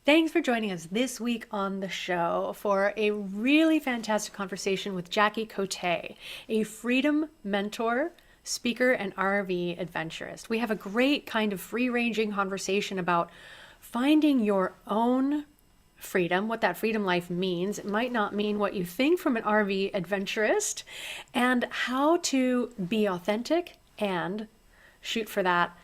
Thanks for joining us this week on the show for a really fantastic conversation with Jackie Cote, a freedom mentor, speaker, and RV adventurist. We have a great kind of free-ranging conversation about finding your own freedom, what that freedom life means. It might not mean what you think from an RV adventurist, and how to be authentic and shoot for that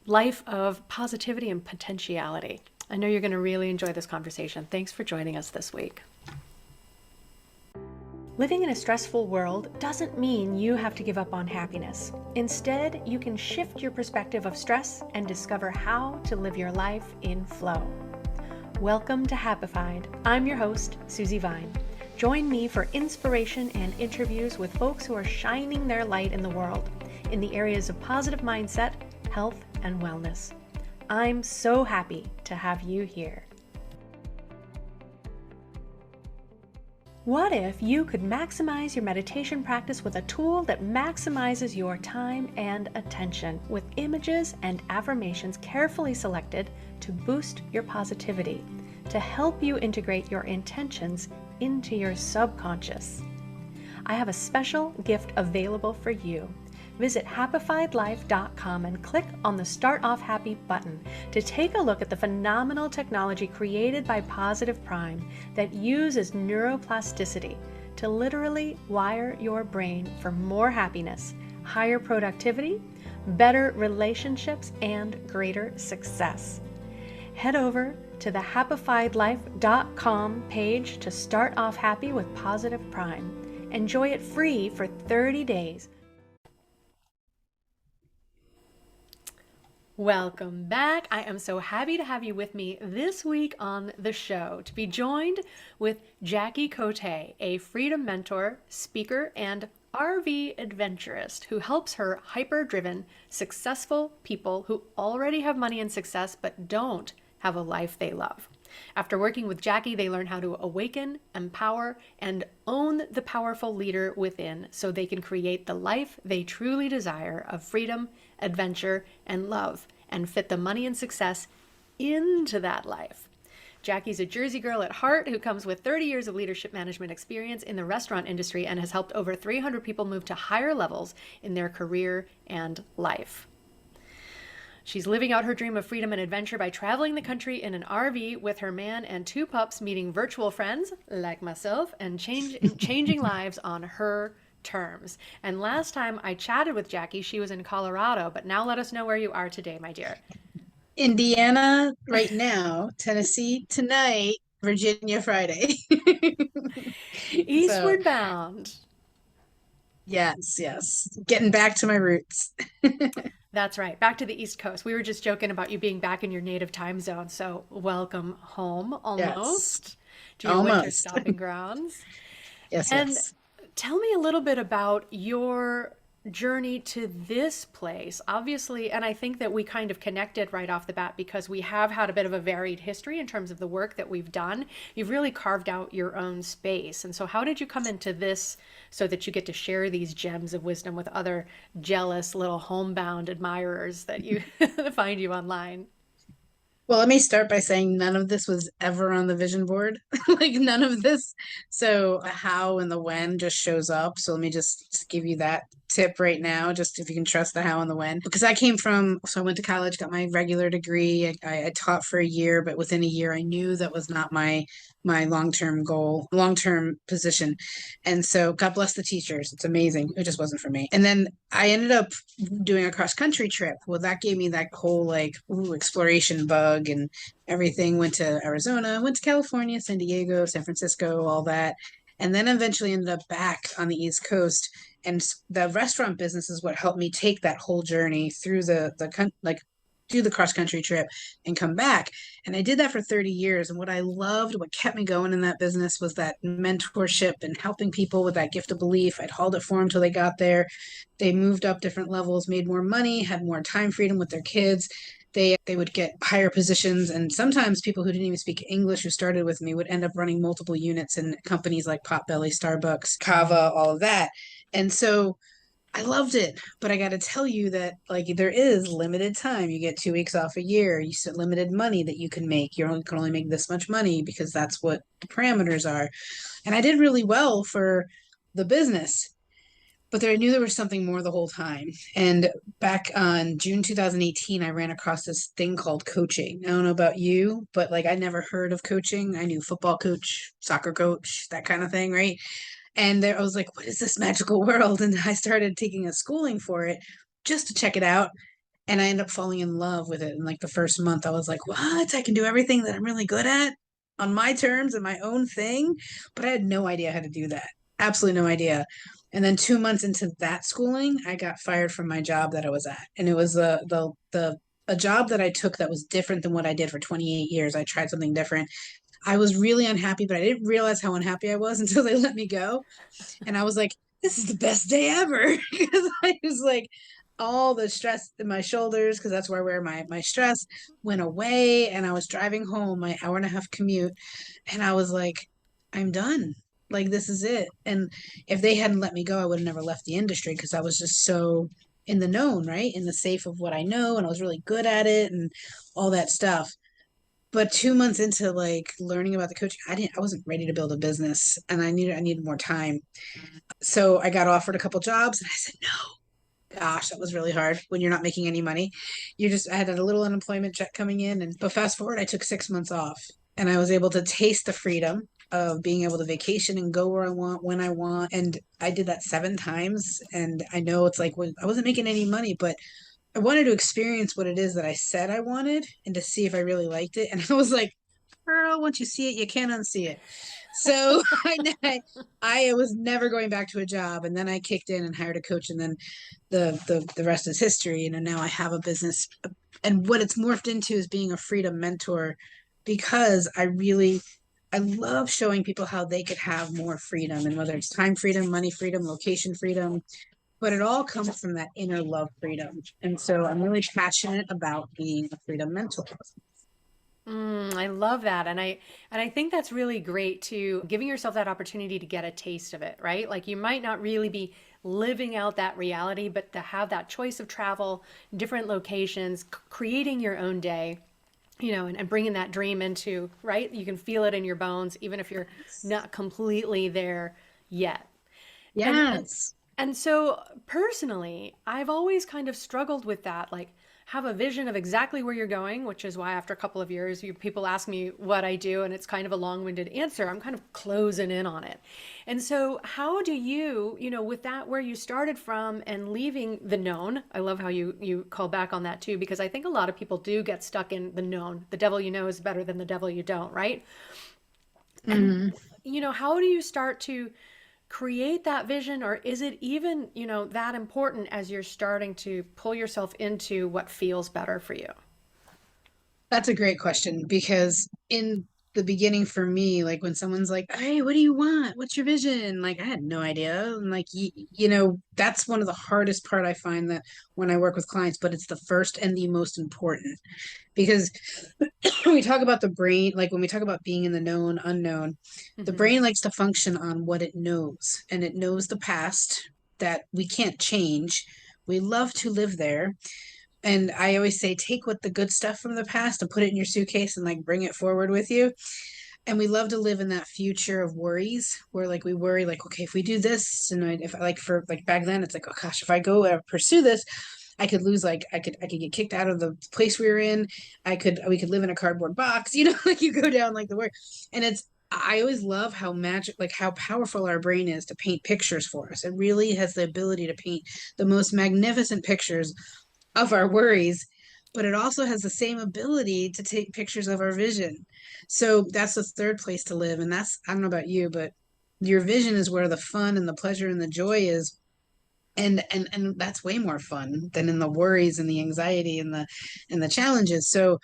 life of positivity and potentiality. I know you're going to really enjoy this conversation. Thanks for joining us this week. Living in a stressful world doesn't mean you have to give up on happiness. Instead, you can shift your perspective of stress and discover how to live your life in flow. Welcome to Happified. I'm your host, Susie Vine. Join me for inspiration and interviews with folks who are shining their light in the world in the areas of positive mindset, health, and wellness. I'm so happy to have you here. What if you could maximize your meditation practice with a tool that maximizes your time and attention with images and affirmations carefully selected to boost your positivity, to help you integrate your intentions into your subconscious? I have a special gift available for you. Visit happifiedlife.com and click on the Start Off Happy button to take a look at the phenomenal technology created by Positive Prime that uses neuroplasticity to literally wire your brain for more happiness, higher productivity, better relationships, and greater success. Head over to the happifiedlife.com page to start off happy with Positive Prime. Enjoy it free for 30 days. Welcome back. I am so happy to have you with me this week on the show to be joined with Jackie Cote, a freedom mentor, speaker, and RV adventurist who helps her hyper-driven, successful people who already have money and success but don't have a life they love. After working with Jackie, they learn how to awaken, empower, and own the powerful leader within so they can create the life they truly desire of freedom, adventure, and love, and fit the money and success into that life. Jackie's a Jersey girl at heart who comes with 30 years of leadership management experience in the restaurant industry and has helped over 300 people move to higher levels in their career and life. She's living out her dream of freedom and adventure by traveling the country in an RV with her man and 2 pups, meeting virtual friends like myself, and changing lives on her terms. And last time I chatted with Jackie, she was in Colorado, but now let us know where you are today, my dear. Indiana right now, Tennessee tonight, Virginia Friday. So, Eastward bound. yes. Getting back to my roots. That's right. Back to the East Coast. We were just joking about you being back in your native time zone. So welcome home Yes, almost to your winter almost. stomping grounds. And Yes. tell me a little bit about your journey to this place. Obviously, and I think that we kind of connected right off the bat because we have had a bit of a varied history in terms of the work that we've done. You've really carved out your own space. And so, how did you come into this so that you get to share these gems of wisdom with other jealous little homebound admirers that you find you online? Well, let me start by saying none of this was ever on the vision board. Like none of this. So the how and the when just shows up. So let me just give you that tip right now, just if you can trust the how and the when. Because so I went to college, got my regular degree. I taught for a year, but within a year I knew that was not my long-term goal, long-term position. And so God bless the teachers. It's amazing. It just wasn't for me. And then I ended up doing a cross country trip. Well, that gave me that whole like exploration bug and everything. Went to Arizona, went to California, San Diego, San Francisco, all that. And then eventually ended up back on the East Coast. And the restaurant business is what helped me take that whole journey through like do the cross country trip and come back. And I did that for 30 years. And what I loved, what kept me going in that business was that mentorship and helping people with that gift of belief. I'd hold it for them till they got there. They moved up different levels, made more money, had more time freedom with their kids. They would get higher positions. And sometimes people who didn't even speak English who started with me would end up running multiple units in companies like Potbelly, Starbucks, Kava, all of that. And so I loved it, but I got to tell you that like there is limited time. You get 2 weeks off a year. You set limited money that you can make. You only can only make this much money because that's what the parameters are. And I did really well for the business, but I knew there was something more the whole time. And back on June 2018, I ran across this thing called coaching. I don't know about you, but like I never heard of coaching. I knew football coach, soccer coach, that kind of thing, right? And there, I was like, what is this magical world? And I started taking a schooling for it just to check it out. And I ended up falling in love with it. In like the first month, I was like, what? I can do everything that I'm really good at on my terms and my own thing. But I had no idea how to do that. Absolutely no idea. And then 2 months into that schooling, I got fired from my job that I was at. And it was a job that I took that was different than what I did for 28 years. I tried something different. I was really unhappy, but I didn't realize how unhappy I was until they let me go. And I was like, this is the best day ever. Because I was like, all the stress in my shoulders, because that's where I wear my stress, went away. And I was driving home, my hour and a half commute. And I was like, I'm done. Like, this is it. And if they hadn't let me go, I would have never left the industry because I was just so in the known, right? In the safe of what I know. And I was really good at it and all that stuff. But 2 months into like learning about the coaching, I wasn't ready to build a business and I needed more time. So I got offered a couple jobs and I said, no, gosh, that was really hard when you're not making any money. I had a little unemployment check coming in. But fast forward, I took 6 months off and I was able to taste the freedom of being able to vacation and go where I want, when I want. And I did that 7 times. And I know it's like, well, I wasn't making any money, but I wanted to experience what it is that I said I wanted and to see if I really liked it. And I was like, girl, once you see it, you can't unsee it. So I was never going back to a job. And then I kicked in and hired a coach. And then the rest is history. Now I have a business. And what it's morphed into is being a freedom mentor because I love showing people how they could have more freedom, and whether it's time freedom, money freedom, location freedom, but it all comes from that inner love freedom. And so I'm really passionate about being a freedom mentor. I love that. And I think that's really great too, giving yourself that opportunity to get a taste of it, right? Like you might not really be living out that reality, but to have that choice of travel, different locations, creating your own day, and bringing that dream into, right? You can feel it in your bones, even if you're not completely there yet. And Yes. and so personally, I've always kind of struggled with that, like have a vision of exactly where you're going, which is why after a couple of years, people ask me what I do, and it's kind of a long-winded answer. I'm kind of closing in on it. And so, how do you, with that where you started from and leaving the known? I love how you call back on that too, because I think a lot of people do get stuck in the known. The devil you know is better than the devil you don't, right? And Mhm. how do you start to create that vision, or is it even that important as you're starting to pull yourself into what feels better for you? That's a great question because in the beginning for me, like when someone's like, "Hey, what do you want? What's your vision?" Like I had no idea. And like that's one of the hardest part I find that when I work with clients, but it's the first and the most important because when we talk about the brain, like when we talk about being in the known, unknown, the Hmm. brain likes to function on what it knows, and it knows the past that we can't change. We love to live there. And I always say, take what the good stuff from the past and put it in your suitcase and like bring it forward with you. And we love to live in that future of worries where like we worry, like, okay, if we do this, and if like for like back then, it's like, oh gosh, if I go pursue this, I could lose, like I could get kicked out of the place we were in. We could live in a cardboard box, like you go down like the work. And I always love how magic, like how powerful our brain is to paint pictures for us. It really has the ability to paint the most magnificent pictures of our worries, but it also has the same ability to take pictures of our vision. So that's the third place to live. And that's, I don't know about you, but your vision is where the fun and the pleasure and the joy is. And that's way more fun than in the worries and the anxiety and the challenges. So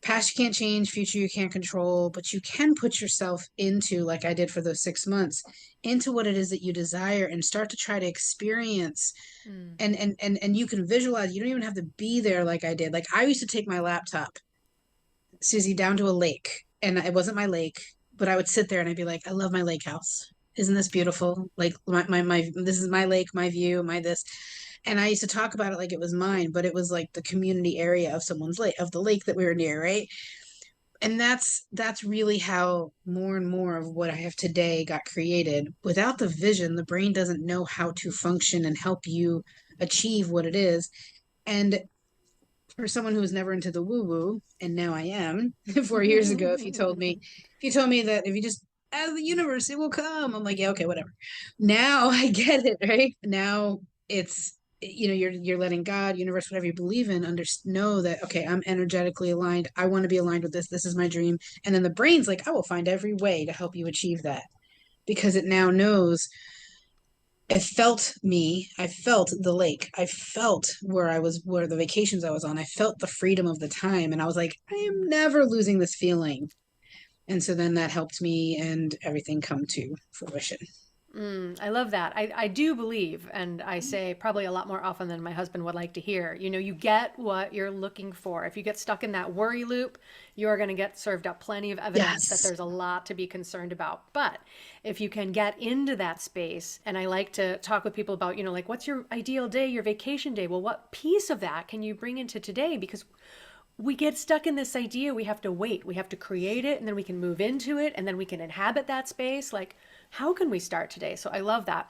past you can't change, future you can't control, but you can put yourself into, like I did for those 6 months, into what it is that you desire and start to try to experience. Mm. And you can visualize. You don't even have to be there like I did. Like I used to take my laptop, Susie, down to a lake, and it wasn't my lake, but I would sit there and I'd be like, I love my lake house. Isn't this beautiful? Like my this is my lake, my view, my this. And I used to talk about it like it was mine, but it was like the community area of someone's lake, of the lake that we were near, right? And that's really how more and more of what I have today got created. Without the vision, the brain doesn't know how to function and help you achieve what it is. And for someone who was never into the woo woo, and now I am, 4 years ago, if you told me that if you just out of the universe, it will come. I'm like, yeah, okay, whatever. Now I get it, right? Now it's you're letting God, universe, whatever you believe in, know that okay, I'm energetically aligned. I want to be aligned with this. This is my dream. And then the brain's like, I will find every way to help you achieve that because it now knows I felt me. I felt the lake. I felt where the vacations I was on. I felt the freedom of the time. And I was like, I am never losing this feeling. And so then that helped me and everything come to fruition. I love that. I do believe, and I say probably a lot more often than my husband would like to hear, you get what you're looking for. If you get stuck in that worry loop, you're going to get served up plenty of evidence that Yes. there's a lot to be concerned about. But if you can get into that space, and I like to talk with people about, like what's your ideal day, your vacation day? Well, what piece of that can you bring into today? Because we get stuck in this idea we have to wait, we have to create it, and then we can move into it, and then we can inhabit that space. Like, how can we start today? So I love that.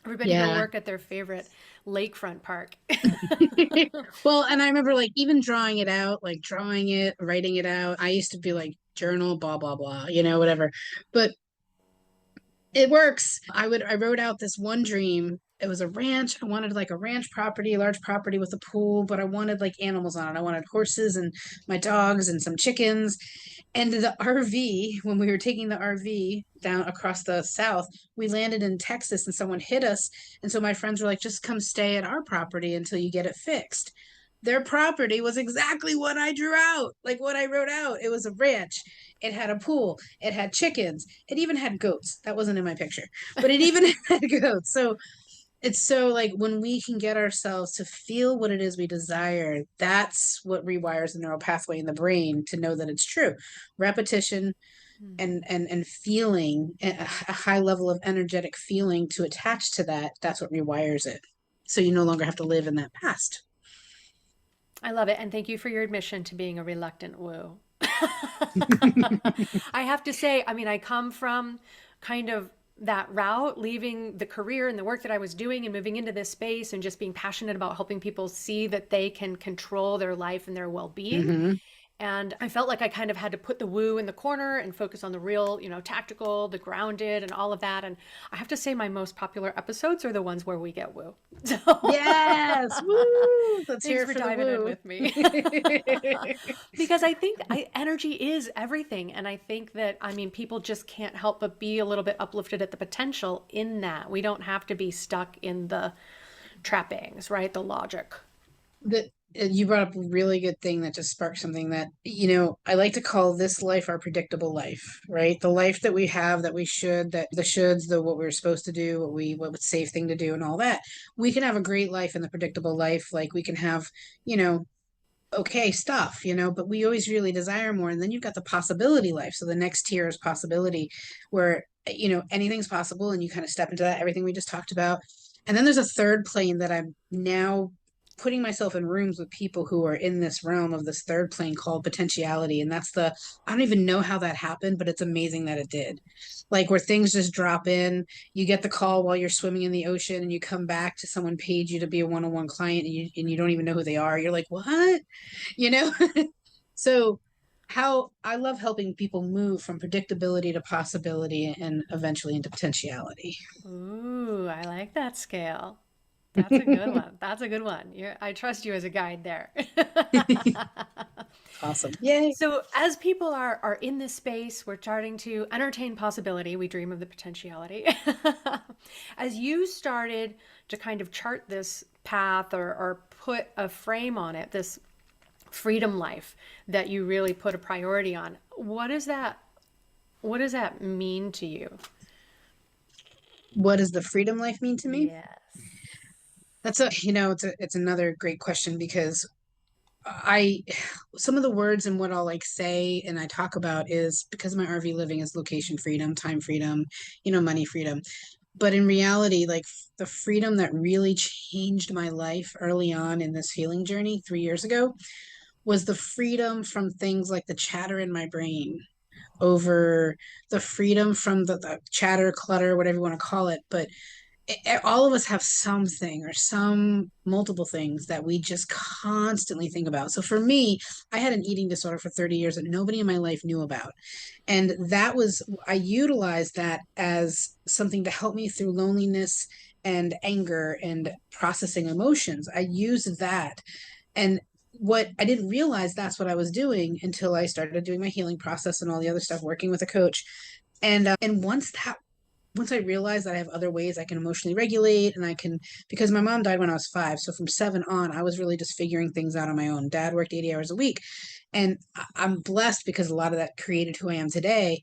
Everybody go Yeah. work at their favorite lakefront park. Well, and I remember like even drawing it out, like drawing it, writing it out. I used to be like journal, blah, blah, blah, whatever. But it works. I wrote out this one dream. It was a ranch. I wanted like a ranch property, a large property with a pool, but I wanted like animals on it. I wanted horses and my dogs and some chickens. And the RV, when we were taking the RV down across the south, we landed in Texas and someone hit us. And so my friends were like, just come stay at our property until you get it fixed. Their property was exactly what I drew out, like what I wrote out. It was a ranch. It had a pool. It had chickens. It even had goats. That wasn't in my picture, but it even had goats. So it's so like when we can get ourselves to feel what it is we desire, that's what rewires the neural pathway in the brain to know that it's true. Repetition and feeling a high level of energetic feeling to attach to that, that's what rewires it. So you no longer have to live in that past. I love it. And thank you for your admission to being a reluctant woo. I have to say, I mean, I come from kind of that route, leaving the career and the work that I was doing and moving into this space and just being passionate about helping people see that they can control their life and their well being. Hmm. And I felt like I kind of had to put the woo in the corner and focus on the real, tactical, the grounded, and all of that. And I have to say, my most popular episodes are the ones where we get woo. So Yes. Woo! Let's hear thanks it for for the diving in woo. with me. Because I think energy is everything. And I think that, I mean, people just can't help but be a little bit uplifted at the potential in that. We don't have to be stuck in the trappings, right? The logic. That you brought up a really good thing that just sparked something that, I like to call this life our predictable life, right? The life that we have, that we should, that the shoulds, the what we're supposed to do, what was safe thing to do and all that. We can have a great life in the predictable life. Like we can have, you know, okay stuff, but we always really desire more. And then you've got the possibility life. So the next tier is possibility, where, anything's possible and you kind of step into that, everything we just talked about. And then there's a third plane that I'm now putting myself in rooms with people who are in this realm of this third plane called potentiality. And I don't even know how that happened, but it's amazing that it did. Like where things just drop in, you get the call while you're swimming in the ocean and you come back to someone paid you to be a one-on-one client and you don't even know who they are. You're like, what? you know so how I love helping people move from predictability to possibility and eventually into potentiality. Ooh, I like that scale. That's a good one. That's a good one. I trust you as a guide there. Awesome. Yay. So, as people are in this space, we're starting to entertain possibility. We dream of the potentiality. As you started to kind of chart this path or put a frame on it, this freedom life that you really put a priority on, what does that mean to you? What does the freedom life mean to me? Yes. That's it's another great question because I some of the words and what I'll like say and I talk about is because my RV living is location freedom, time freedom, money freedom. But in reality, like the freedom that really changed my life early on in this healing journey 3 years ago was the freedom from things like the chatter in my brain, over the freedom from the chatter, clutter, whatever you want to call it. But all of us have something or some multiple things that we just constantly think about. So for me, I had an eating disorder for 30 years that nobody in my life knew about. And that was, I utilized that as something to help me through loneliness and anger and processing emotions. I used that. And what I didn't realize that's what I was doing until I started doing my healing process and all the other stuff, working with a coach. And once I realized that I have other ways I can emotionally regulate and I can, because my mom died when I was 5. So from 7 on, I was really just figuring things out on my own. Dad worked 80 hours a week. And I'm blessed because a lot of that created who I am today.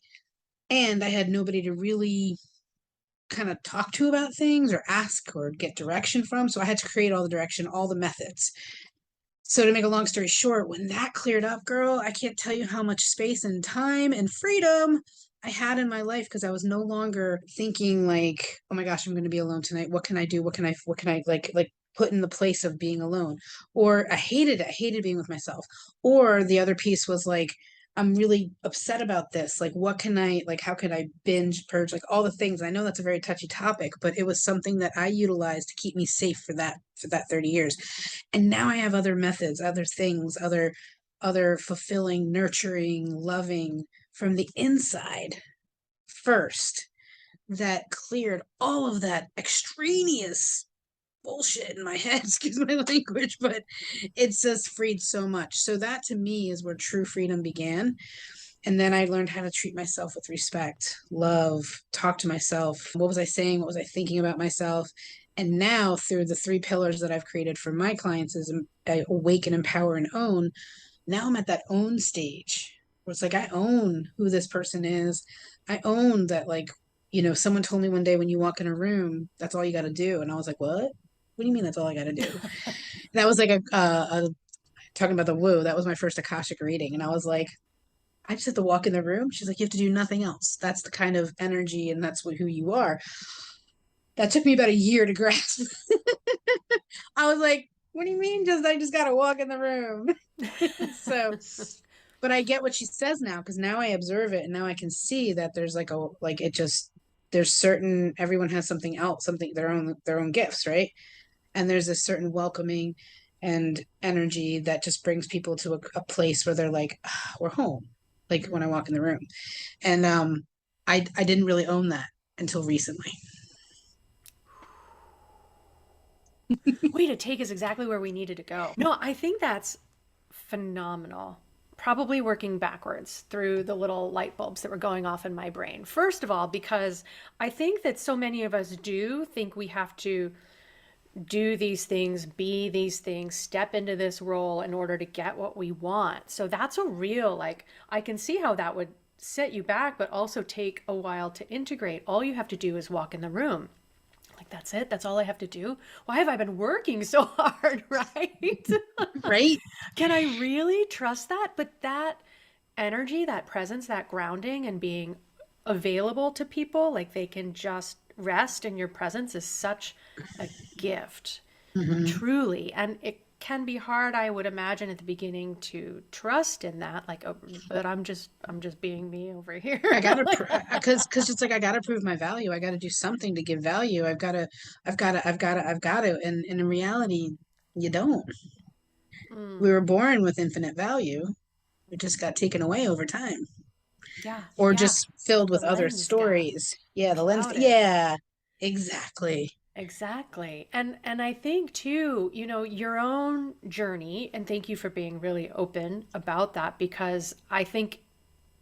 And I had nobody to really kind of talk to about things or ask or get direction from. So I had to create all the direction, all the methods. So to make a long story short, when that cleared up, girl, I can't tell you how much space and time and freedom I had in my life because I was no longer thinking like, oh my gosh, I'm going to be alone tonight. What can I do? What can I like put in the place of being alone? Or I hated it. I hated being with myself. Or the other piece was like, I'm really upset about this. Like, what can I, like, how could I binge, purge, like all the things. I know that's a very touchy topic, but it was something that I utilized to keep me safe for that 30 years. And now I have other methods, other things, other fulfilling, nurturing, loving from the inside first that cleared all of that extraneous bullshit in my head, excuse my language, but it's just freed so much. So that to me is where true freedom began. And then I learned how to treat myself with respect, love, talk to myself. What was I saying? What was I thinking about myself? And now, through the 3 pillars that I've created for my clients, is awaken, empower, and own. Now I'm at that own stage where it's like I own who this person is. I own that, like, someone told me one day when you walk in a room, that's all you got to do. And I was like, what? What do you mean that's all I got to do? And that was like a talking about the woo. That was my first Akashic reading. And I was like, I just have to walk in the room. She's like, you have to do nothing else. That's the kind of energy and that's who you are. That took me about a year to grasp. I was like, what do you mean? I just gotta walk in the room. So, but I get what she says now because now I observe it and now I can see that there's like it just there's certain everyone has something else, something their own gifts, right? And there's a certain welcoming and energy that just brings people to a place where they're like, ah, we're home. Like when I walk in the room. And I didn't really own that until recently. Way to take us exactly where we needed to go. No, I think that's phenomenal. Probably working backwards through the little light bulbs that were going off in my brain. First of all, because I think that so many of us do think we have to do these things, be these things, step into this role in order to get what we want. So that's a real, like, I can see how that would set you back, but also take a while to integrate. All you have to do is walk in the room. Like, that's it. That's all I have to do. Why have I been working so hard, right? Right? Can I really trust that? But that energy, that presence, that grounding, and being available to people, like they can just rest in your presence, is such a gift, Mm-hmm. truly. And it can be hard, I would imagine, at the beginning to trust in that, like, oh, but I'm just being me over here. I gotta, Like, because it's like I gotta prove my value. I gotta do something to give value. I've gotta. And in reality, you don't. We mm, were born with infinite value. It just got taken away over time, yeah, or yeah. just filled The with other lens got stories. Yeah, the lens. clouded. Yeah, exactly. Exactly. And I think too, your own journey, and thank you for being really open about that, because I think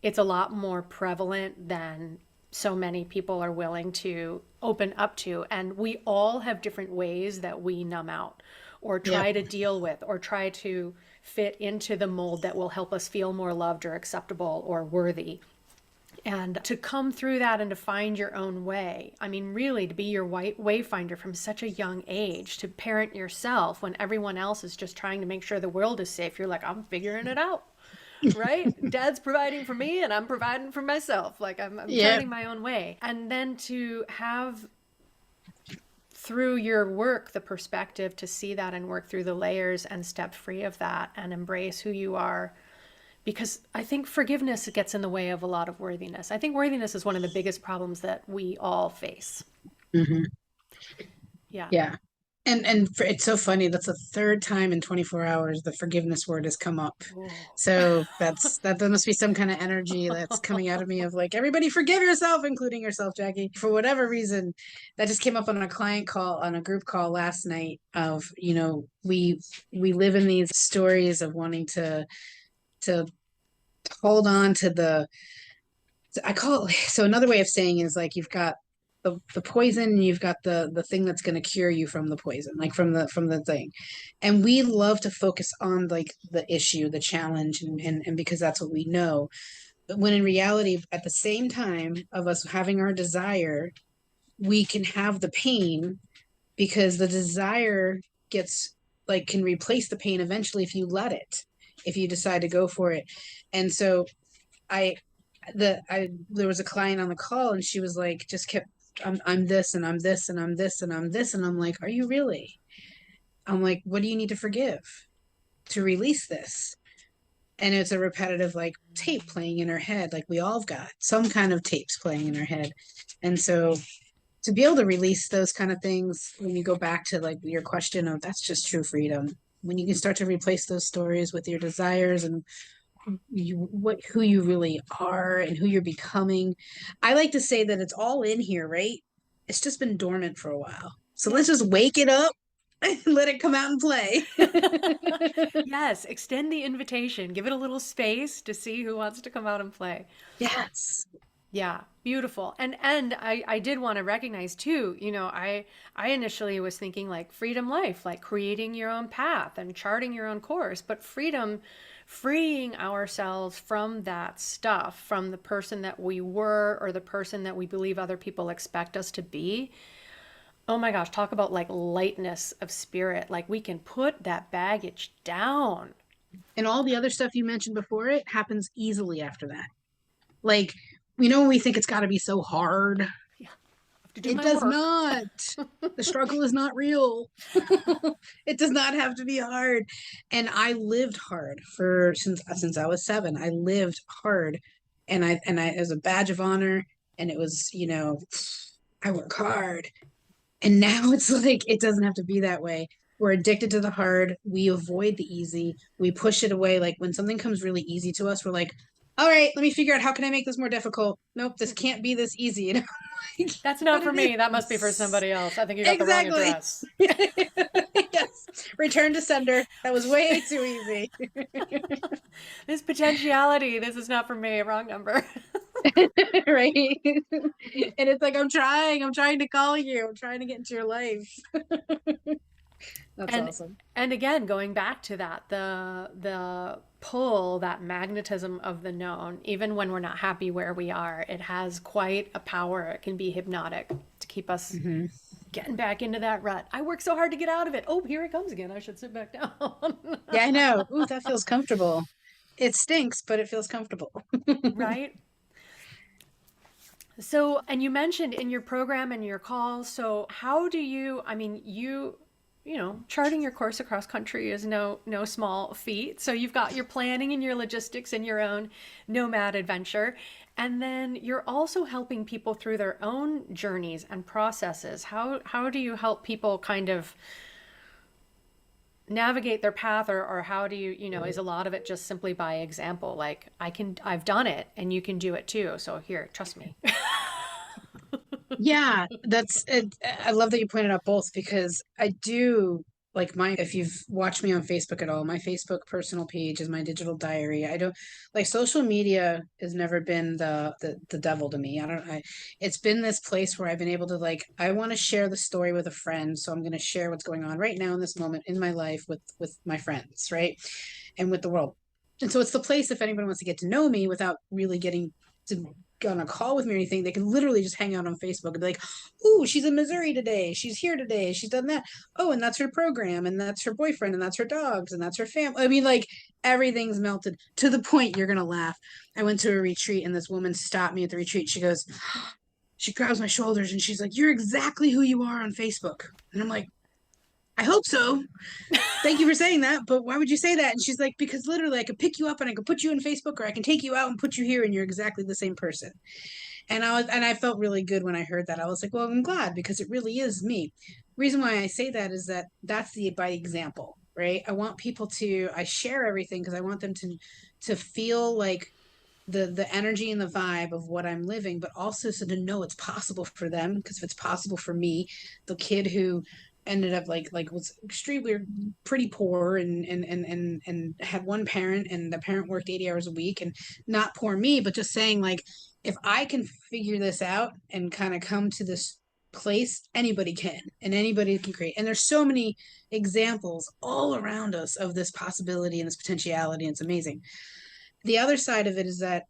it's a lot more prevalent than so many people are willing to open up to. And we all have different ways that we numb out or Yep. try to deal with or try to fit into the mold that will help us feel more loved or acceptable or worthy. And to come through that and to find your own way. I mean, really, to be your wayfinder from such a young age, to parent yourself when everyone else is just trying to make sure the world is safe. You're like, I'm figuring it out, right? Dad's providing for me and I'm providing for myself. Like I'm Yeah. charting my own way. And then to have through your work the perspective to see that and work through the layers and step free of that and embrace who you are, because I think forgiveness gets in the way of a lot of worthiness. I think worthiness is one of the biggest problems that we all face. Hmm. Yeah. Yeah. It's so funny. That's the third time in 24 hours the forgiveness word has come up. Oh. So there must be some kind of energy that's coming out of me of like, everybody forgive yourself, including yourself, Jackie. For whatever reason, that just came up on a client call, on a group call last night of, we live in these stories of wanting to hold on to I call it, so another way of saying is like you've got the poison and you've got the thing that's going to cure you from the poison, like from the thing. And we love to focus on like the issue, the challenge, and because that's what we know. But when in reality, at the same time of us having our desire, we can have the pain because the desire gets like can replace the pain eventually if you let it, if you decide to go for it. And so I I there was a client on the call and she was like just kept I'm this and I'm this and I'm this and I'm this and I'm like, are you really? I'm like, what do you need to forgive to release this? And it's a repetitive like tape playing in her head. Like we all got some kind of tapes playing in her head. And so to be able to release those kind of things, when you go back to like your question of that's just true freedom, when you can start to replace those stories with your desires and who you really are and who you're becoming. I like to say that it's all in here, right? It's just been dormant for a while. So Yeah. let's just wake it up and let it come out and play. Yes, extend the invitation. Give it a little space to see who wants to come out and play. Yes. Yeah, beautiful. And I did want to recognize too, I initially was thinking like freedom life, like creating your own path and charting your own course, but freedom, freeing ourselves from that stuff, from the person that we were or the person that we believe other people expect us to be. Oh my gosh, talk about like lightness of spirit. Like we can put that baggage down. And all the other stuff you mentioned before it happens easily after that. Like, when we think it's got to be so hard, Yeah, I have to do it my does work. not. The struggle is not real. It does not have to be hard. And I lived hard for since I was 7. I lived hard, and I as a badge of honor. And it was, I work hard. And now it's like it doesn't have to be that way. We're addicted to the hard. We avoid the easy. We push it away. Like when something comes really easy to us, we're like, all right, let me figure out how can I make this more difficult. Nope, this can't be this easy. That's But not for it me. That must be for is. somebody else. I think you got the wrong Exactly. address. Yes. Return to sender. That was way too easy. This potentiality, this is not for me. Wrong number. Right. And it's like, I'm trying to call you. I'm trying to get into your life. That's And awesome. and again, going back to that, the pull, that magnetism of the known, even when we're not happy where we are, it has quite a power. It can be hypnotic to keep us Hmm. getting back into that rut. I work so hard to get out of it. Oh, here it comes again. I should sit back down. Yeah, I know. Ooh, that feels comfortable. It stinks, but it feels comfortable. Right? So, and you mentioned in your program and your calls, so how do you, I mean, charting your course across country is no small feat. So you've got your planning and your logistics and your own nomad adventure. And then you're also helping people through their own journeys and processes. How do you help people kind of navigate their path, or how do you, is a lot of it just simply by example, like I've done it and you can do it too, so here, trust me. Yeah, that's it. I love that you pointed out both because I do like if you've watched me on Facebook at all, my Facebook personal page is my digital diary. I don't like social media has never been the devil to me. It's been this place where I've been able to like, I want to share the story with a friend. So I'm going to share what's going on right now in this moment in my life with my friends, right? And with the world. And so it's the place if anyone wants to get to know me without really getting to on a call with me or anything. They can literally just hang out on Facebook and be like, "Ooh, she's in Missouri today. She's here today. She's done that. Oh, and that's her program, and that's her boyfriend, and that's her dogs, and that's her family." I mean, like everything's melted to the point you're gonna laugh. I went to a retreat, and this woman stopped me at the retreat. She goes, she grabs my shoulders, and she's like, "You're exactly who you are on Facebook." And I'm like, "I hope so. Thank you for saying that, but why would you say that?" And she's like, "Because literally I could pick you up and I could put you in Facebook, or I can take you out and put you here and you're exactly the same person." And I felt really good when I heard that. I was like, "Well, I'm glad, because it really is me." Reason why I say that is that that's the by example, right? I want people to, I share everything because I want them to feel like the energy and the vibe of what I'm living, but also so to know it's possible for them. Because if it's possible for me, the kid who ended up like was extremely pretty poor and had one parent, and the parent worked 80 hours a week, and not poor me, but just saying like, if I can figure this out and kind of come to this place, anybody can, and anybody can create. And there's so many examples all around us of this possibility and this potentiality, and it's amazing. The other side of it is that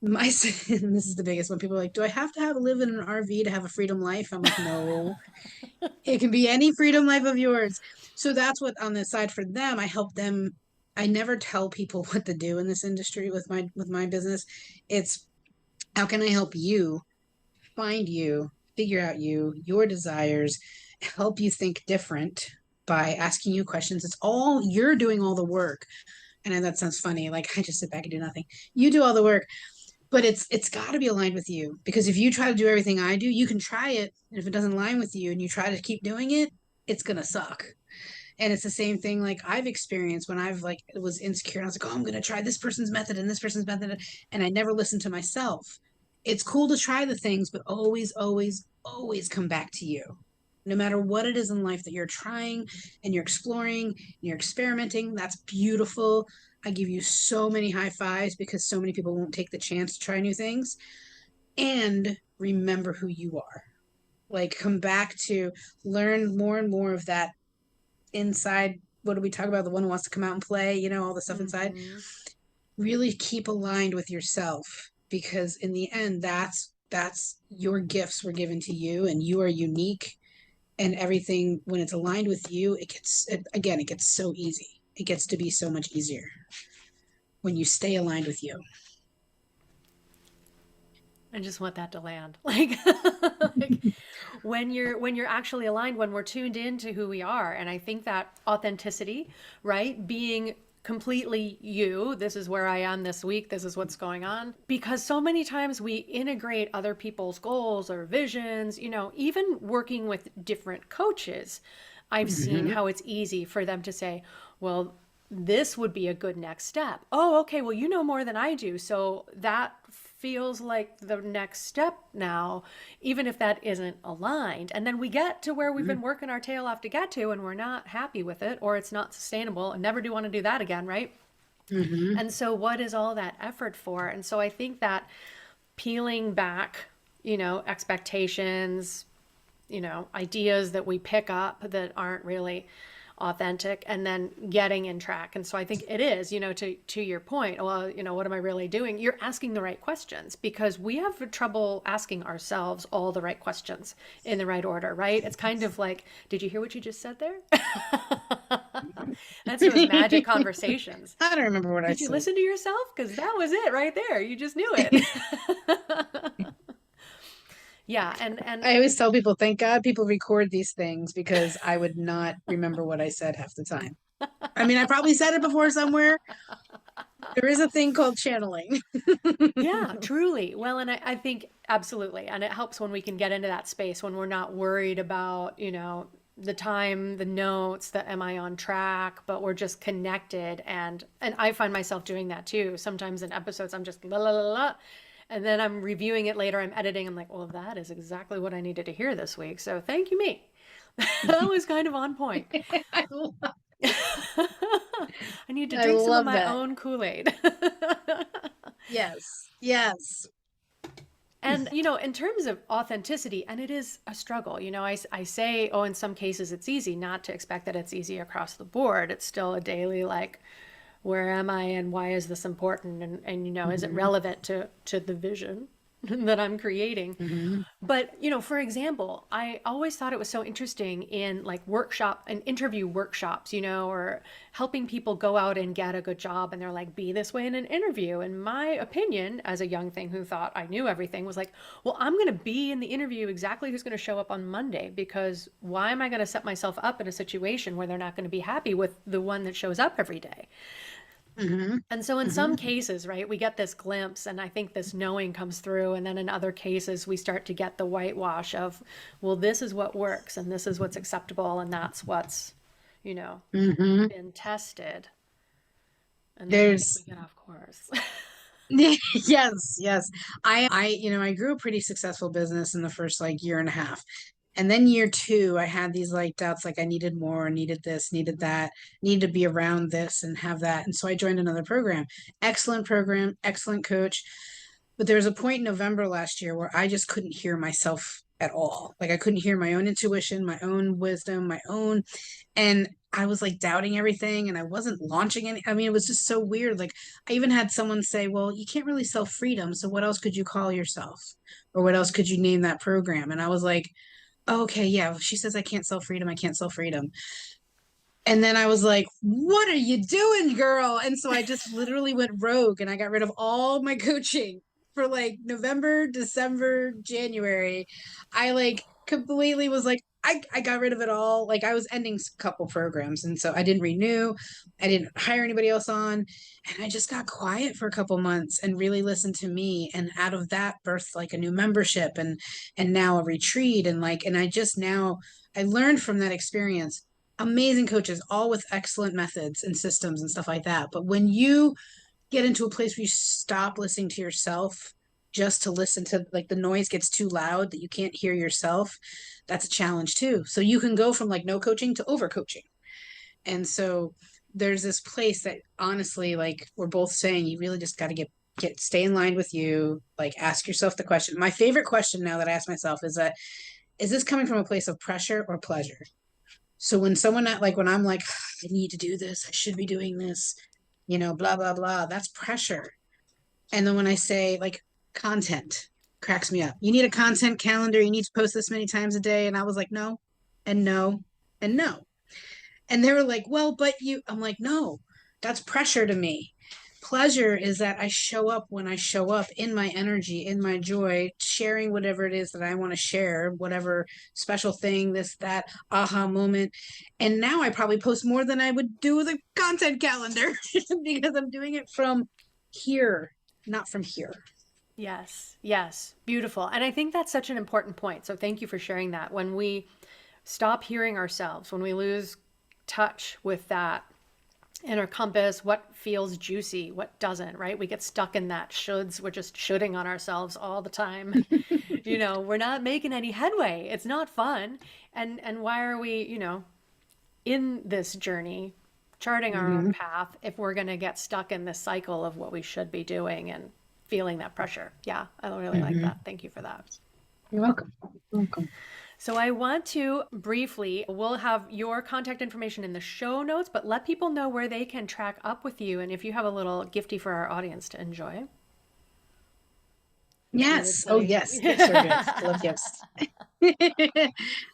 my and this is the biggest one. People are like, "Do I have to have live in an RV to have a freedom life?" I'm like, "No, it can be any freedom life of yours." So that's what, on the side for them, I help them. I never tell people what to do in this industry with my business. It's, how can I help you find you, figure out your desires, help you think different by asking you questions. It's all, you're doing all the work. And I know that sounds funny, like I just sit back and do nothing. You do all the work, but it's got to be aligned with you, because if you try to do everything I do, you can try it, and if it doesn't align with you and you try to keep doing it, it's gonna suck. And it's the same thing like I've experienced when I've like was insecure and I was like, "Oh, I'm gonna try this person's method and this person's method," and I never listened to myself. It's cool to try the things, but always, always, always come back to you. No matter what it is in life that you're trying and you're exploring and you're experimenting, that's beautiful. I give you so many high fives, because so many people won't take the chance to try new things. And remember who you are. Like, come back to learn more and more of that inside. What do we talk about? The one who wants to come out and play, all the stuff inside. Mm-hmm. Really keep aligned with yourself, because in the end, that's your gifts were given to you, and you are unique. And everything, when it's aligned with you, it gets so easy. It gets to be so much easier when you stay aligned with you. I just want that to land. Like, like when you're actually aligned, when we're tuned into who we are. And I think that authenticity, right? Being completely you, this is where I am this week, this is what's going on. Because so many times we integrate other people's goals or visions, even working with different coaches. I've seen Mm-hmm. how it's easy for them to say, well, this would be a good next step. Oh, okay, well, you know more than I do. So that feels like the next step now, even if that isn't aligned. And then we get to where we've been working our tail off to get to, and we're not happy with it, or it's not sustainable and never do want to do that again, right? Mm-hmm. And so, what is all that effort for? And so, I think that peeling back, expectations, ideas that we pick up that aren't really authentic, and then getting in track. And so I think it is, to your point, well, what am I really doing? You're asking the right questions, because we have trouble asking ourselves all the right questions in the right order, right? It's kind of like, did you hear what you just said there? That's those magic conversations. I don't remember what I Did you said. listen to yourself? Because that was it right there. You just knew it. Yeah. And I always tell people, thank God people record these things, because I would not remember what I said half the time. I mean, I probably said it before somewhere. There is a thing called channeling. yeah, truly. Well, and I think absolutely. And it helps when we can get into that space when we're not worried about, the time, the notes, the am I on track, but we're just connected. And I find myself doing that too. Sometimes in episodes I'm just la la la la. And then I'm reviewing it later, I'm editing, I'm like, well, that is exactly what I needed to hear this week. So thank you, me. That was kind of on point. I, lo- I need to I drink some of love my that. own Kool-Aid. Yes. Yes. And, in terms of authenticity, and it is a struggle, I say, oh, in some cases it's easy, not to expect that it's easy across the board. It's still a daily, like, where am I and why is this important? And is it Mhm. relevant to the vision? that I'm creating. Hmm. But, for example, I always thought it was so interesting in like workshop and interview workshops, or helping people go out and get a good job. And they're like, be this way in an interview. And my opinion, as a young thing who thought I knew everything, was like, well, I'm going to be in the interview exactly who's going to show up on Monday, because why am I going to set myself up in a situation where they're not going to be happy with the one that shows up every day? Hmm. And so in some Hmm. cases, right, we get this glimpse and I think this knowing comes through. And then in other cases, we start to get the whitewash of, well, this is what works and this is what's acceptable and that's what's, you know, Hmm. been tested. And then I think we There's get off course. yes, yes. I grew a pretty successful business in the first like year and a half. And then year two, I had these like doubts, like I needed more, needed this, needed that, needed to be around this and have that. And so I joined another program, excellent coach. But there was a point in November last year where I just couldn't hear myself at all. Like I couldn't hear my own intuition, my own wisdom, and I was like doubting everything and I wasn't launching any. I mean, it was just so weird. Like I even had someone say, well, you can't really sell freedom. So what else could you call yourself? Or what else could you name that program? And I was like, okay, yeah, she says I can't sell freedom. I can't sell freedom. And then I was like, what are you doing, girl? And so I just literally went rogue and I got rid of all my coaching for like November, December, January. I like completely was like, I got rid of it all. Like I was ending a couple programs. And so I didn't renew, I didn't hire anybody else on. And I just got quiet for a couple months and really listened to me. And out of that birthed like a new membership and now a retreat. And I just now I learned from that experience, amazing coaches, all with excellent methods and systems and stuff like that. But when you get into a place where you stop listening to yourself just to listen to like the noise gets too loud that you can't hear yourself, that's a challenge too. So you can go from like no coaching to over coaching. And so there's this place that honestly, like we're both saying, you really just got to get stay in line with you, like ask yourself the question. My favorite question now that I ask myself is that, is this coming from a place of pressure or pleasure? So when someone like when I'm like, I need to do this, I should be doing this, blah, blah, blah, that's pressure. And then when I say like content cracks me up. You need a content calendar, you need to post this many times a day. And I was like, no, and no, and no. And they were like, well, but I'm like, no, that's pressure to me. Pleasure is that I show up when I show up in my energy, in my joy, sharing whatever it is that I want to share, whatever special thing, this, that, aha moment. And now I probably post more than I would do with a content calendar because I'm doing it from here, not from here. Yes, yes, beautiful. And I think that's such an important point. So thank you for sharing that. When we stop hearing ourselves, when we lose touch with that inner compass, what feels juicy, what doesn't, right? We get stuck in that shoulds. We're just shoulding on ourselves all the time. We're not making any headway. It's not fun. And why are we, in this journey, charting our own Mm-hmm. path if we're going to get stuck in this cycle of what we should be doing and feeling that pressure? Yeah, I really like Mm-hmm. that. Thank you for that. You're welcome. You're welcome. So I want to briefly, we'll have your contact information in the show notes, but let people know where they can track up with you and if you have a little gifty for our audience to enjoy. That you would Yes. Oh, say. yes. Gifts are good. I love gifts.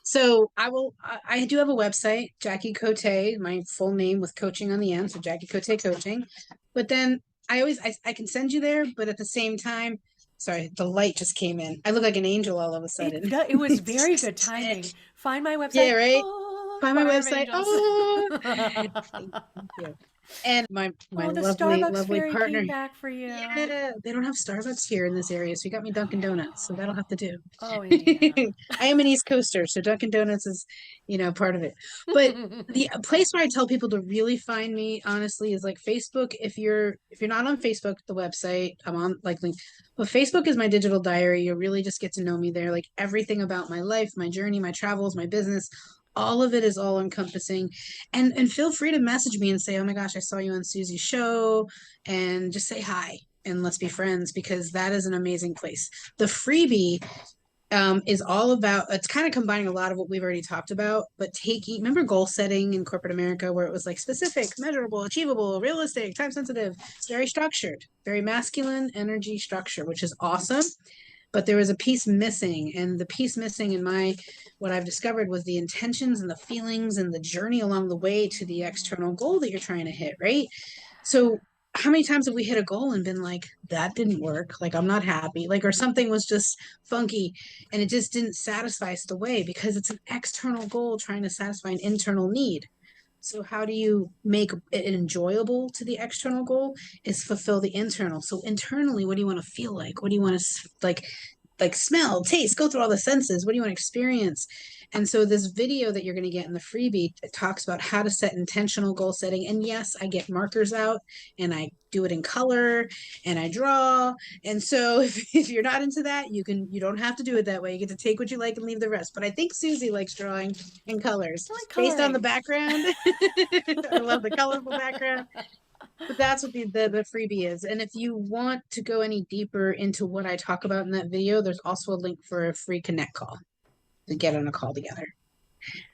So I do have a website, Jackie Cote, my full name with coaching on the end. So Jackie Cote Coaching. But then I can send you there, but at the same time, sorry, the light just came in. I look like an angel all of a It, sudden. it was very good timing. Find my Yeah, website. right. Oh, Find my choir of website. angels. Oh, thank you. And my Oh, the lovely, Starbucks lovely fairy partner. came back for you. Yeah, they don't have Starbucks here in this area, so you got me Dunkin' Donuts, so that'll have to do. Oh, Indiana. I am an East Coaster, so Dunkin' Donuts is, part of it. But the place where I tell people to really find me, honestly, is like Facebook. If you're not on Facebook, the website, I'm on like link. But Facebook is my digital diary. You really just get to know me there, like everything about my life, my journey, my travels, my business. All of it is all encompassing. And feel free to message me and say, oh my gosh, I saw you on Susie's show, and just say hi and let's be friends, because that is an amazing place. The freebie is all about, it's kind of combining a lot of what we've already talked about, but remember goal setting in corporate America where it was like specific, measurable, achievable, realistic, time sensitive, very structured, very masculine energy structure, which is awesome. but there was a piece missing. And the piece missing in my, what I've discovered was the intentions and the feelings and the journey along the way to the external goal that you're trying to hit, right? So how many times have we hit a goal and been like, that didn't work, like I'm not happy, like, or something was just funky and it just didn't satisfy us the way, because it's an external goal trying to satisfy an internal need. So how do you make it enjoyable to the external goal? Is fulfill the internal. So internally, what do you want to feel like? What do you want to like smell, taste, go through all the senses. What do you want to experience? And so this video that you're going to get in the freebie, it talks about how to set intentional goal setting. And yes, I get markers out and I do it in color and I draw. And so if you're not into that, you don't have to do it that way. You get to take what you like and leave the rest. But I think Susie likes drawing in colors I like based on the coloring. background. I love the colorful background. But that's what the freebie is. And if you want to go any deeper into what I talk about in that video, there's also a link for a free connect call to get on a call together.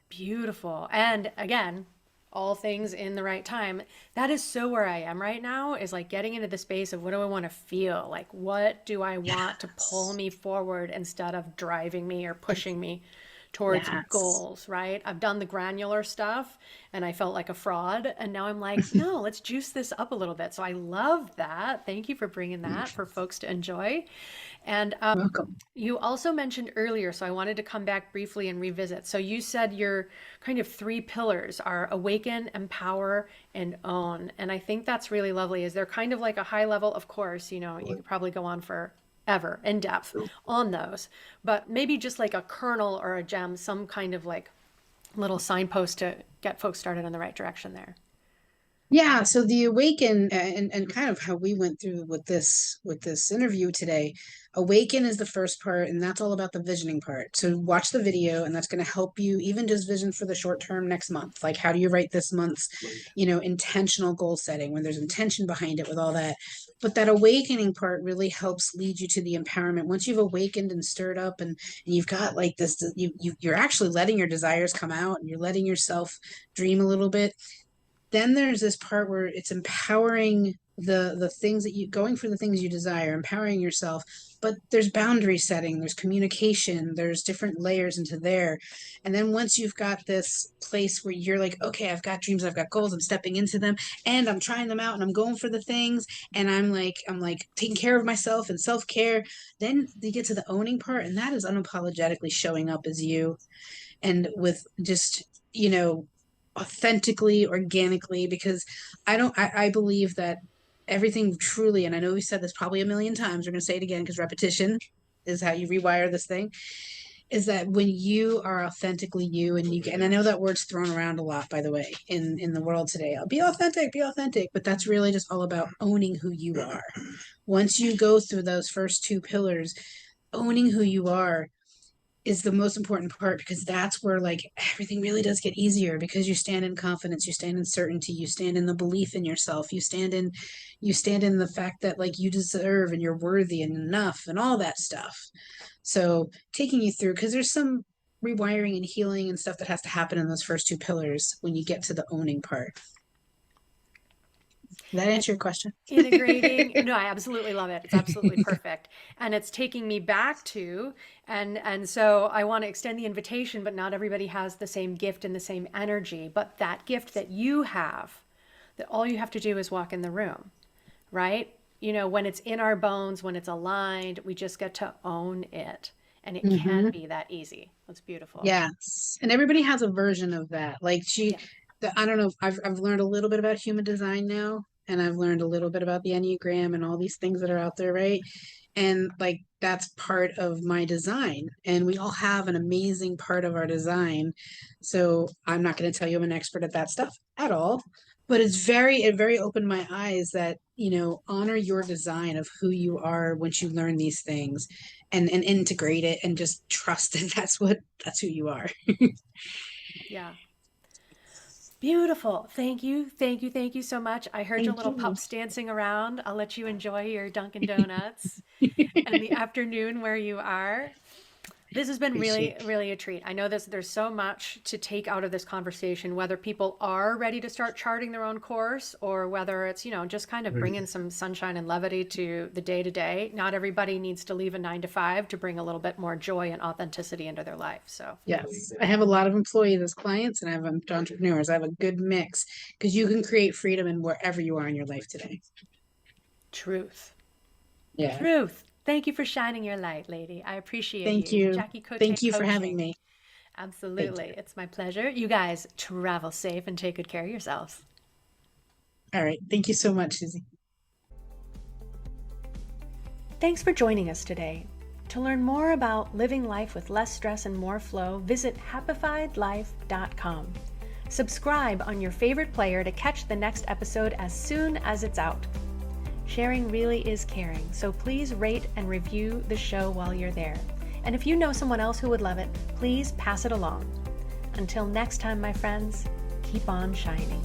Beautiful. And again, all things in the right time. That is so where I am right now, is like getting into the space of what do I want to feel? Like, what do I want to pull Yes. me forward instead of driving me or pushing me towards Yes. goals, right? I've done the granular stuff and I felt like a fraud. And now I'm like, no, let's juice this up a little bit. So I love that. Thank you for bringing that for folks to enjoy. And Welcome. you also mentioned earlier, so I wanted to come back briefly and revisit. So you said your kind of three pillars are awaken, empower, and own. And I think that's really lovely. Is they're kind of like a high level, of course, you could probably go on for ever in depth on those, but maybe just like a kernel or a gem, some kind of like little signpost to get folks started in the right direction there. Yeah, so the awaken and kind of how we went through with this interview today. Awaken is the first part, and that's all about the visioning part. So watch the video, and that's going to help you even just vision for the short term next month. Like, how do you write this month's, intentional goal setting when there's intention behind it with all that. But that awakening part really helps lead you to the empowerment. Once you've awakened and stirred up, and you've got like this, you're actually letting your desires come out, and you're letting yourself dream a little bit. Then there's this part where it's empowering the things that you, going for the things you desire, empowering yourself. But there's boundary setting, there's communication, there's different layers into there. And then once you've got this place where you're like, okay, I've got dreams, I've got goals, I'm stepping into them and I'm trying them out and I'm going for the things, and I'm like taking care of myself and self-care. Then you get to the owning part, and that is unapologetically showing up as you, and with just, you know authentically, organically, because I believe that everything truly, and I know we said this probably a million times, we're going to say it again because repetition is how you rewire this thing, is that when you are authentically you, and I know that word's thrown around a lot, by the way, in the world today. I'll be authentic, but that's really just all about owning who you are. Once you go through those first two pillars, owning who you are is the most important part, because that's where like everything really does get easier, because you stand in confidence, you stand in certainty, you stand in the belief in yourself, you stand in the fact that like you deserve and you're worthy and enough and all that stuff. So taking you through, because there's some rewiring and healing and stuff that has to happen in those first two pillars when you get to the owning part. Did that And answer your question? integrating, no, I absolutely love it. It's absolutely perfect. And it's taking me back to, and so I want to extend the invitation, but not everybody has the same gift and the same energy. But that gift that you have, that all you have to do is walk in the room, right? When it's in our bones, when it's aligned, we just get to own it. And it can Mm-hmm. be that easy. That's beautiful. Yes. And everybody has a version of that. Like Yeah. I don't know, I've learned a little bit about human design now, and I've learned a little bit about the Enneagram and all these things that are out there, right? And like that's part of my design. And we all have an amazing part of our design. So I'm not going to tell you I'm an expert at that stuff at all. But it very opened my eyes that, honor your design of who you are once you learn these things, and integrate it and just trust that that's who you are. Yeah. Beautiful. Thank you. Thank you. Thank you so much. I heard your Thank little you. pups dancing around. I'll let you enjoy your Dunkin' Donuts and the afternoon where you are. This has been really, Appreciate it. really a treat. I know there's so much to take out of this conversation, whether people are ready to start charting their own course or whether it's, just kind of bringing some sunshine and levity to the day to day. Not everybody needs to leave a 9 to 5 to bring a little bit more joy and authenticity into their life. So, Yes, I have a lot of employees as clients and I have entrepreneurs. I have a good mix because you can create freedom in wherever you are in your life today. truth. Yeah. Truth. Thank you for shining your light, lady. I appreciate Thank you. you. Jackie Cote Thank you for having Coaching. me. Thank Absolutely. you. It's my pleasure. You guys travel safe and take good care of yourselves. All right. Thank you so much, Susie. Thanks for joining us today. To learn more about living life with less stress and more flow, visit happifiedlife.com. Subscribe on your favorite player to catch the next episode as soon as it's out. Sharing really is caring, so please rate and review the show while you're there. And if you know someone else who would love it, please pass it along. Until next time, my friends, keep on shining.